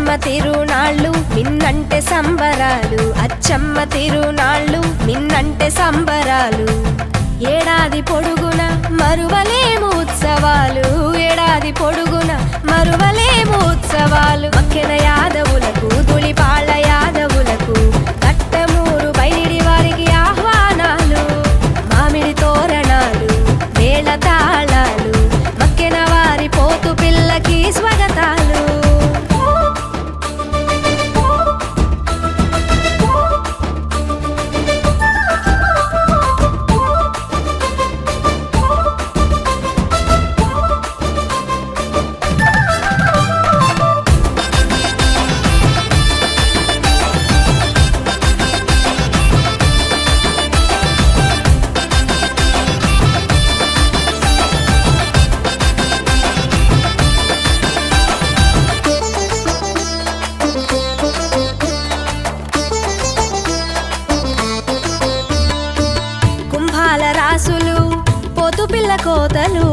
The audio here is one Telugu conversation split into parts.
అచ్చమ్మ తిరునాళ్ళు మిన్నంటే సంబరాలు, అచ్చమ్మ తిరునాళ్ళు మిన్నంటే సంబరాలు. ఏడాది పొడుగున మరువలేము ఉత్సవాలు, ఏడాది పొడుగున మరువలేము ఉత్సవాలు. మక్కెన యాదవులకు తులిపాళ్ళ యాదవులకు కట్టమూరు బైనిడి వారికి ఆహ్వానాలు. మామిడి తోరణాలు వేళ తాళాలు, మక్కెన వారి పోతు పిల్లకి స్వాగతాలు. రాసులు పోతు పిల్ల కోతలు,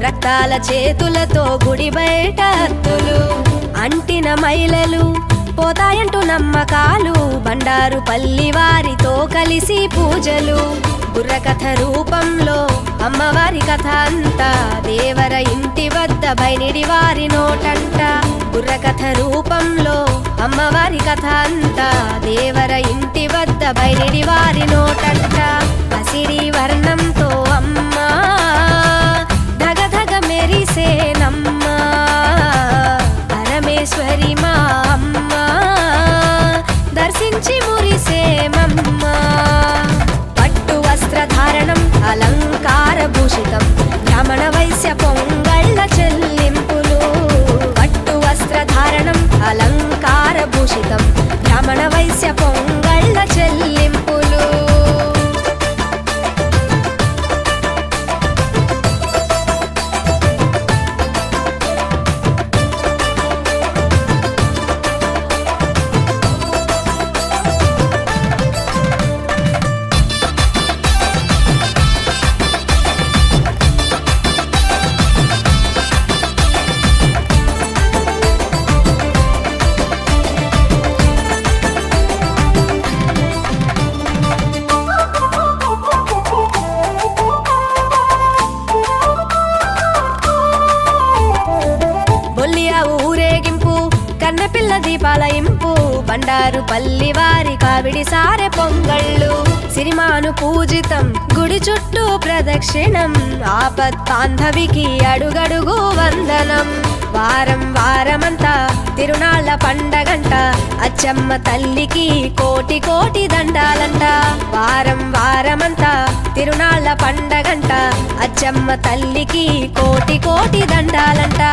రక్తాల చేతులతో గుడి బయట అత్తులు. అంటిన మైలలు పోతాయంటూ నమ్మకాలు, బండారు పల్లి వారితో కలిసి పూజలు. బుర్రకథ రూపంలో అమ్మవారి కథ అంతా దేవర ఇంటి వద్ద బైనిడి వారి నోటంట. బుర్రకథ రూపంలో అమ్మవారి కథ అంతా దేవర ఇంటి వద్ద బైనిడి వారి నోటంట. పసిడి వర్ణంతో అమ్మ ధగధగ మెరిసేనమ్మ, పరమేశ్వరి మా అమ్మ దర్శించి మురిసేమమ్మ. పట్టు వస్త్రధారణం అలంకార భూషితం, బ్రాహ్మణ వైశ్య పొంగళ్ళ చెల్లింపులు. పట్టు వస్త్రధారణం అలంకార భూషితం, బ్రాహ్మణ వైశ్య పొంగళ్ళ చెల్లింపులు. ఊరేగింపు కన్నపిల్ల దీపాల ఇంపు, బండారు పల్లి వారి కావిడి సారె పొంగళ్ళు. సిరిమాను పూజితం గుడి చుట్టూ ప్రదక్షిణం, ఆపత్ బాంధవికి అడుగడుగు వందనం. వారం వారమంతా తిరునాళ్ళ పండగంట, అచ్చమ్మ తల్లికి కోటి కోటి దండాలంట. వారం వారమంతా తిరునాళ్ళ పండగంట, అచ్చమ్మ తల్లికి కోటి కోటి దండాలంట.